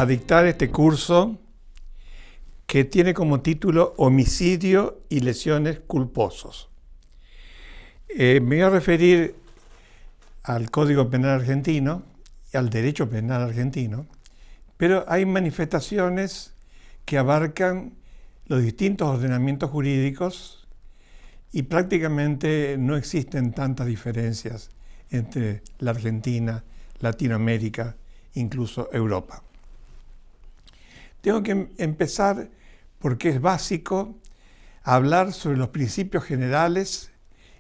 a dictar este curso que tiene como título Homicidio y lesiones culposos. Me voy a referir al Código Penal argentino y al derecho penal argentino, pero hay manifestaciones que abarcan los distintos ordenamientos jurídicos y prácticamente no existen tantas diferencias entre la Argentina, Latinoamérica, incluso Europa. Tengo que empezar porque es básico hablar sobre los principios generales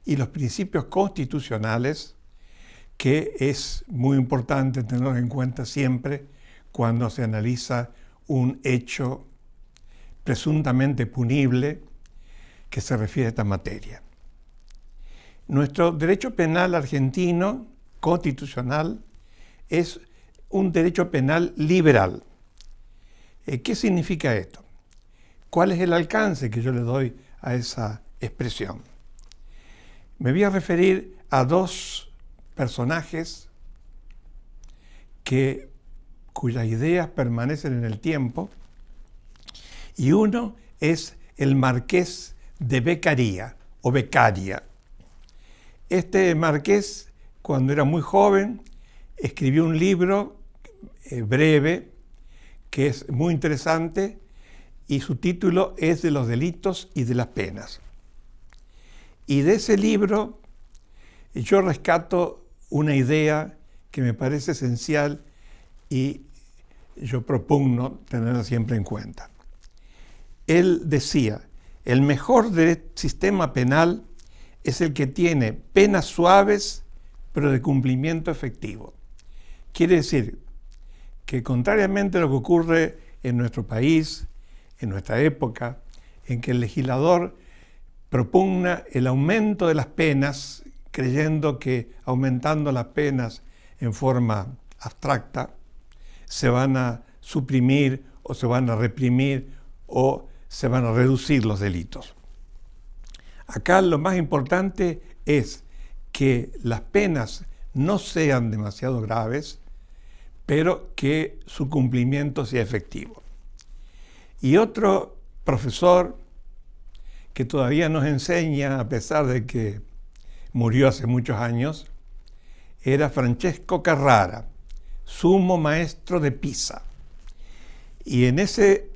y los principios constitucionales, que es muy importante tenerlos en cuenta siempre cuando se analiza un hecho presuntamente punible que se refiere a esta materia. Nuestro derecho penal argentino constitucional es un derecho penal liberal. ¿Qué significa esto? ¿Cuál es el alcance que yo le doy a esa expresión? Me voy a referir a dos personajes cuyas ideas permanecen en el tiempo, y uno es el marqués de Beccaria o Beccaria. Este marqués, cuando era muy joven, escribió un libro breve que es muy interesante y su título es De los delitos y de las penas. Y de ese libro yo rescato una idea que me parece esencial y yo propugno tenerla siempre en cuenta. Él decía, el mejor sistema penal es el que tiene penas suaves pero de cumplimiento efectivo. Quiere decir que contrariamente a lo que ocurre en nuestro país, en nuestra época, en que el legislador propugna el aumento de las penas, creyendo que aumentando las penas en forma abstracta se van a suprimir o se van a reprimir o se van a reducir los delitos. Acá lo más importante es que las penas no sean demasiado graves, pero que su cumplimiento sea efectivo. Y otro profesor que todavía nos enseña, a pesar de que murió hace muchos años, era Francesco Carrara, sumo maestro de Pisa. Y en ese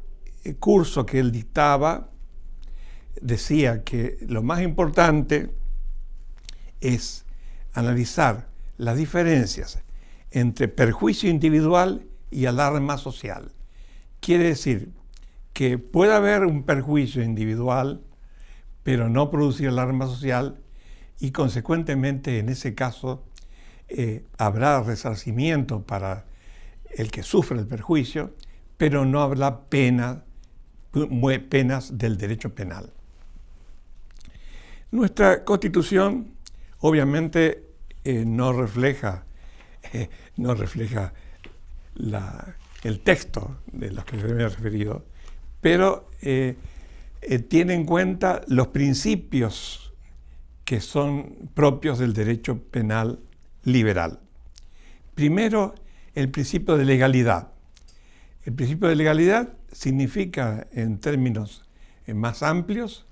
curso que él dictaba, decía que lo más importante es analizar las diferencias entre perjuicio individual y alarma social. Quiere decir que puede haber un perjuicio individual, pero no producir alarma social, y consecuentemente en ese caso habrá resarcimiento para el que sufre el perjuicio, pero no habrá penas del derecho penal. Nuestra Constitución obviamente no refleja el texto de los que se me ha referido, pero tiene en cuenta los principios que son propios del derecho penal liberal. Primero, el principio de legalidad. El principio de legalidad significa, en términos más amplios,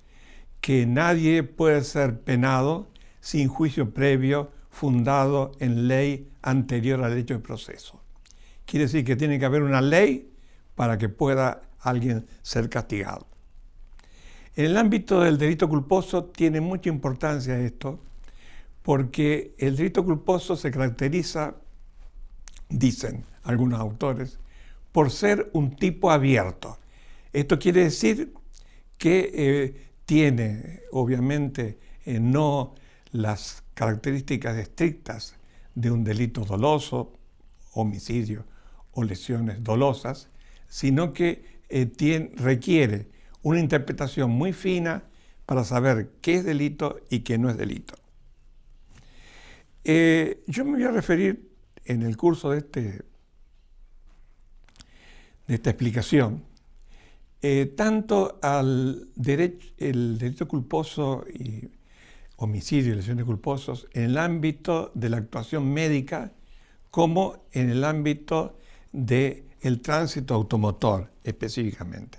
que nadie puede ser penado sin juicio previo fundado en ley anterior al derecho de proceso. Quiere decir que tiene que haber una ley para que pueda alguien ser castigado. En el ámbito del delito culposo tiene mucha importancia esto, porque el delito culposo se caracteriza, dicen algunos autores, por ser un tipo abierto. Esto quiere decir que tiene, obviamente, no las características estrictas de un delito doloso, homicidio o lesiones dolosas, sino que requiere una interpretación muy fina para saber qué es delito y qué no es delito. Yo me voy a referir en el curso de esta explicación tanto al el delito culposo y homicidio y lesiones culposos en el ámbito de la actuación médica como en el ámbito de el tránsito automotor específicamente.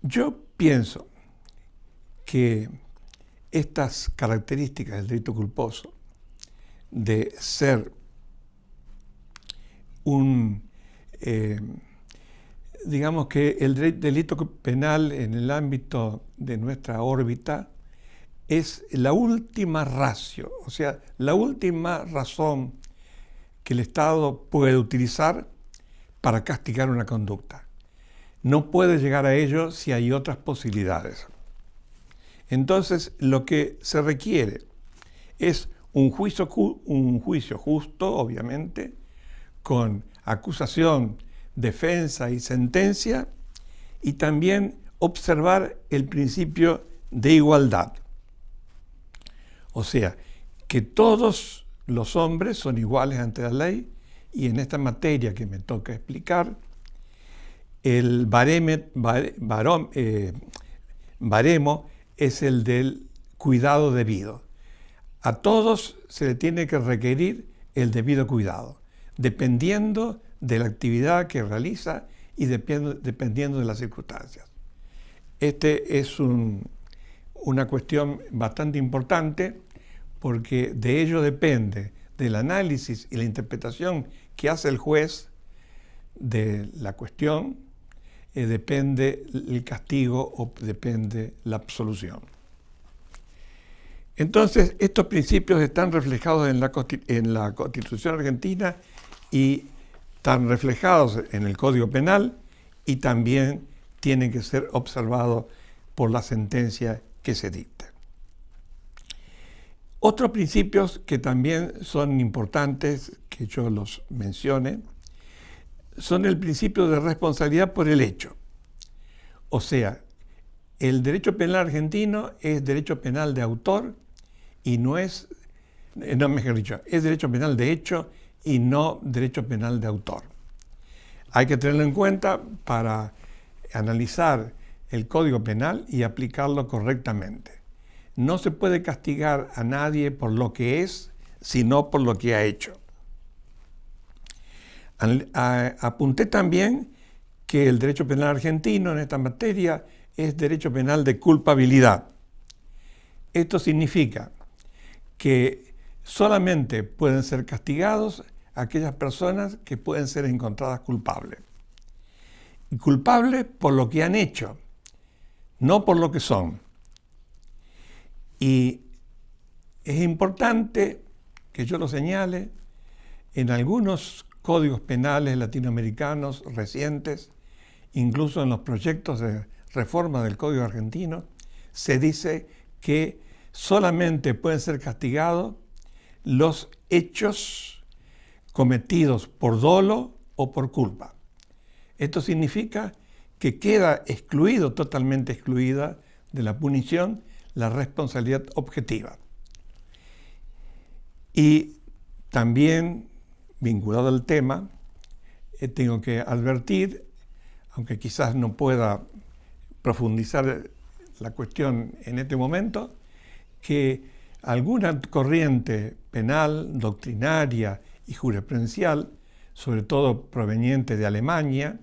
Yo pienso que estas características del delito culposo, de ser digamos que el delito penal en el ámbito de nuestra órbita es la última ratio, o sea, la última razón que el Estado puede utilizar para castigar una conducta. No puede llegar a ello si hay otras posibilidades. Entonces, lo que se requiere es un juicio justo, obviamente, con acusación, defensa y sentencia, y también observar el principio de igualdad. O sea, que todos los hombres son iguales ante la ley, y en esta materia que me toca explicar, el baremo es el del cuidado debido. A todos se le tiene que requerir el debido cuidado, dependiendo de la actividad que realiza y dependiendo de las circunstancias. Este es una cuestión bastante importante, porque de ello depende, del análisis y la interpretación que hace el juez de la cuestión, depende el castigo o depende la absolución. Entonces, estos principios están reflejados en la Constitución argentina y están reflejados en el Código Penal, y también tienen que ser observados por la sentencia que se dicte. Otros principios que también son importantes, que yo los mencione, son el principio de responsabilidad por el hecho. O sea, el derecho penal argentino es derecho penal de autor y es derecho penal de hecho y no derecho penal de autor. Hay que tenerlo en cuenta para analizar el Código Penal y aplicarlo correctamente. No se puede castigar a nadie por lo que es, sino por lo que ha hecho. Apunté también que el derecho penal argentino en esta materia es derecho penal de culpabilidad. Esto significa que solamente pueden ser castigados aquellas personas que pueden ser encontradas culpables. Y culpables por lo que han hecho, no por lo que son. Y es importante que yo lo señale, en algunos códigos penales latinoamericanos recientes, incluso en los proyectos de reforma del Código argentino, se dice que solamente pueden ser castigados los hechos cometidos por dolo o por culpa. Esto significa que queda totalmente excluida de la punición, la responsabilidad objetiva. Y también, vinculado al tema, tengo que advertir, aunque quizás no pueda profundizar la cuestión en este momento, que alguna corriente penal, doctrinaria y jurisprudencial, sobre todo proveniente de Alemania,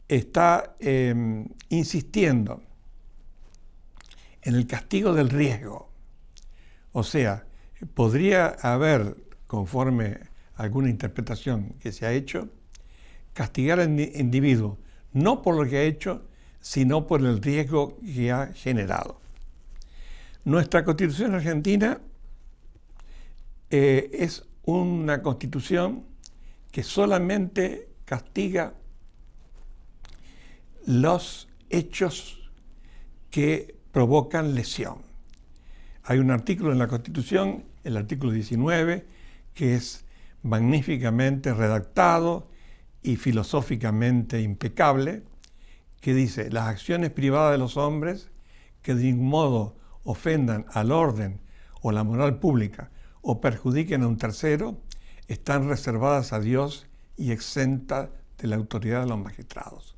está insistiendo en el castigo del riesgo. O sea, podría haber, conforme a alguna interpretación que se ha hecho, castigar al individuo no por lo que ha hecho, sino por el riesgo que ha generado. Nuestra Constitución argentina es una Constitución que solamente castiga los hechos que provocan lesión. Hay un artículo en la Constitución, el artículo 19, que es magníficamente redactado y filosóficamente impecable, que dice: las acciones privadas de los hombres que de ningún modo ofendan al orden o la moral pública o perjudiquen a un tercero están reservadas a Dios y exentas de la autoridad de los magistrados.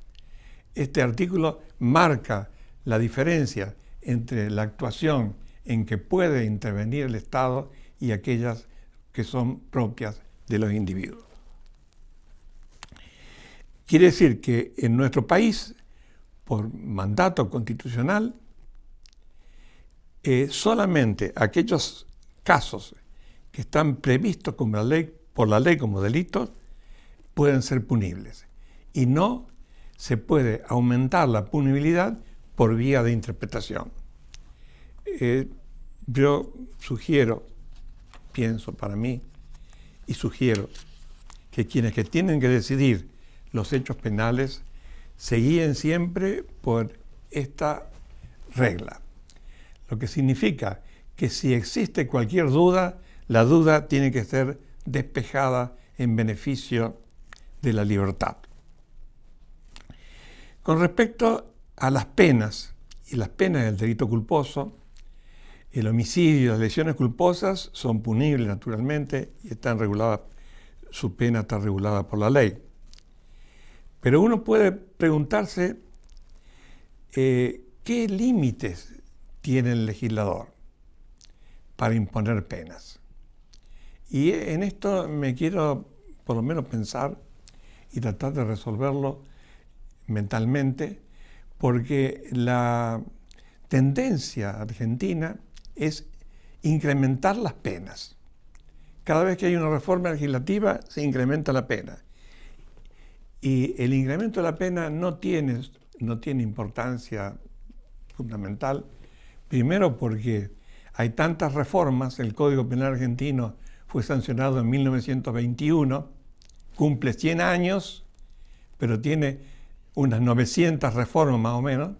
Este artículo marca la diferencia entre la actuación en que puede intervenir el Estado y aquellas que son propias de los individuos. Quiere decir que en nuestro país, por mandato constitucional, solamente aquellos casos que están previstos por la ley como delitos pueden ser punibles. Y no se puede aumentar la punibilidad por vía de interpretación. Yo pienso para mí, y sugiero que quienes que tienen que decidir los hechos penales se guíen siempre por esta regla. Lo que significa que si existe cualquier duda, la duda tiene que ser despejada en beneficio de la libertad. Con respecto a las penas y las penas del delito culposo, el homicidio y las lesiones culposas son punibles naturalmente y están reguladas, su pena está regulada por la ley. Pero uno puede preguntarse qué límites tiene el legislador para imponer penas. Y en esto me quiero por lo menos pensar y tratar de resolverlo mentalmente, porque la tendencia argentina es incrementar las penas. Cada vez que hay una reforma legislativa se incrementa la pena. Y el incremento de la pena no tiene importancia fundamental, primero porque hay tantas reformas, el Código Penal argentino fue sancionado en 1921, cumple 100 años, pero tiene unas 900 reformas más o menos,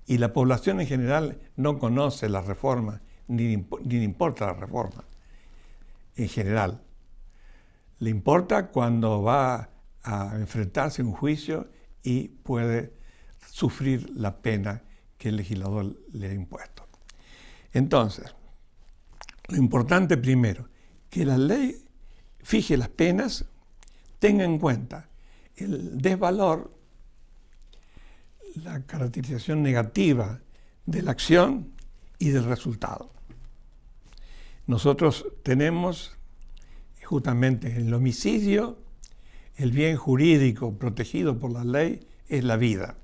y la población en general no conoce las reformas, ni le importa la reforma en general. Le importa cuando va a enfrentarse a un juicio y puede sufrir la pena que el legislador le ha impuesto. Entonces, lo importante primero, que la ley fije las penas, tenga en cuenta el desvalor, la caracterización negativa de la acción y del resultado. Nosotros tenemos justamente en el homicidio, el bien jurídico protegido por la ley es la vida.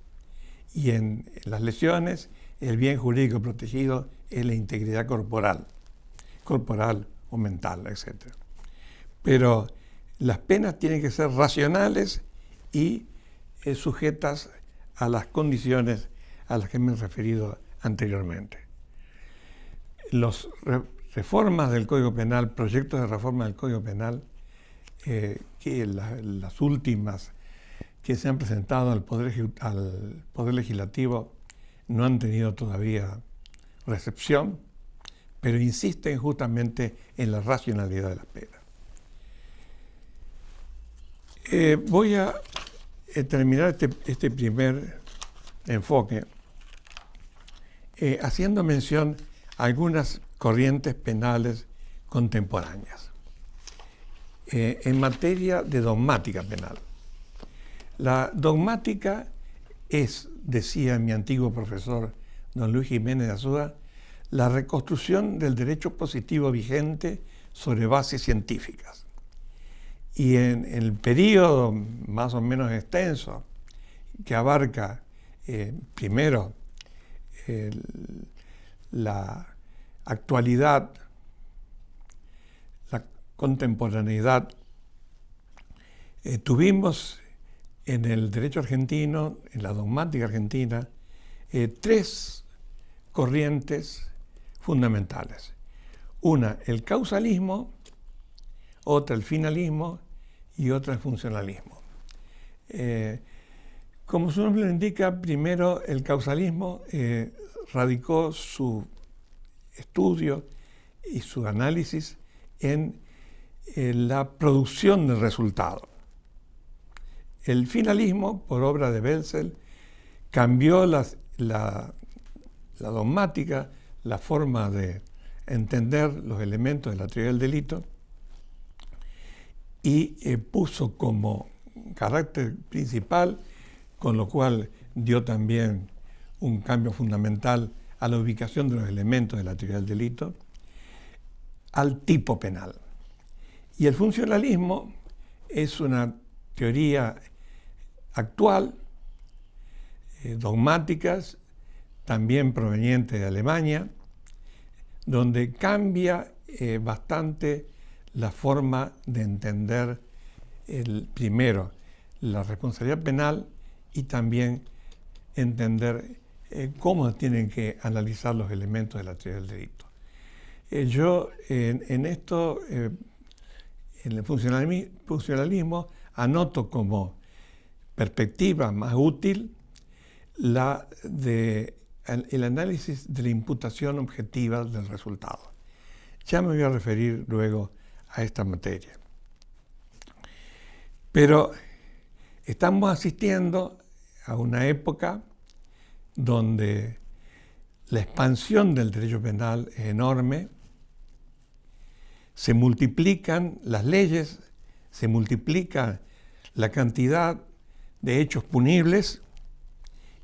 Y en las lesiones, el bien jurídico protegido es la integridad corporal o mental, etc. Pero las penas tienen que ser racionales y sujetas a las condiciones a las que me he referido anteriormente. Los reformas del Código Penal, proyectos de reforma del Código Penal, que las últimas que se han presentado al Poder Legislativo no han tenido todavía recepción, pero insisten justamente en la racionalidad de la pena. Voy a terminar este primer enfoque haciendo mención a algunas corrientes penales contemporáneas. En materia de dogmática penal. La dogmática es, decía mi antiguo profesor don Luis Jiménez de Azúa, la reconstrucción del derecho positivo vigente sobre bases científicas. Y en el periodo más o menos extenso que abarca primero la actualidad, la contemporaneidad, tuvimos en el derecho argentino, en la dogmática argentina, tres corrientes fundamentales. Una, el causalismo, otra, el finalismo y otra, el funcionalismo. Como su nombre lo indica, primero el causalismo radicó su estudio y su análisis en la producción del resultado. El finalismo, por obra de Belzel, cambió la dogmática, la forma de entender los elementos de la teoría del delito y puso como carácter principal, con lo cual dio también un cambio fundamental a la ubicación de los elementos de la teoría del delito, al tipo penal. Y el funcionalismo es una teoría actual, dogmáticas, también provenientes de Alemania, donde cambia bastante la forma de entender primero la responsabilidad penal y también entender cómo tienen que analizar los elementos de la teoría del delito. Yo en esto, en el funcionalismo, anoto como perspectiva más útil el análisis de la imputación objetiva del resultado. Ya me voy a referir luego a esta materia. Pero estamos asistiendo a una época donde la expansión del derecho penal es enorme, se multiplican las leyes, se multiplica la cantidad de hechos punibles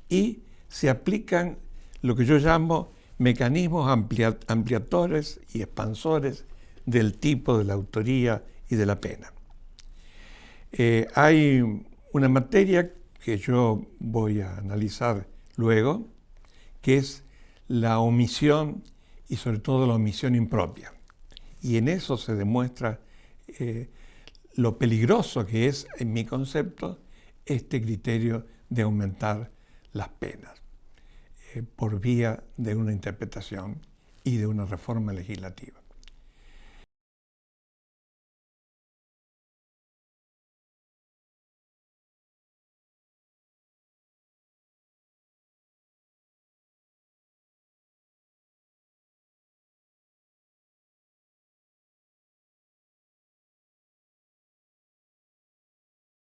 y se aplican lo que yo llamo mecanismos ampliadores y expansores del tipo de la autoría y de la pena. Hay una materia que yo voy a analizar luego, que es la omisión y sobre todo la omisión impropia. Y en eso se demuestra lo peligroso que es, en mi concepto, este criterio de aumentar las penas por vía de una interpretación y de una reforma legislativa.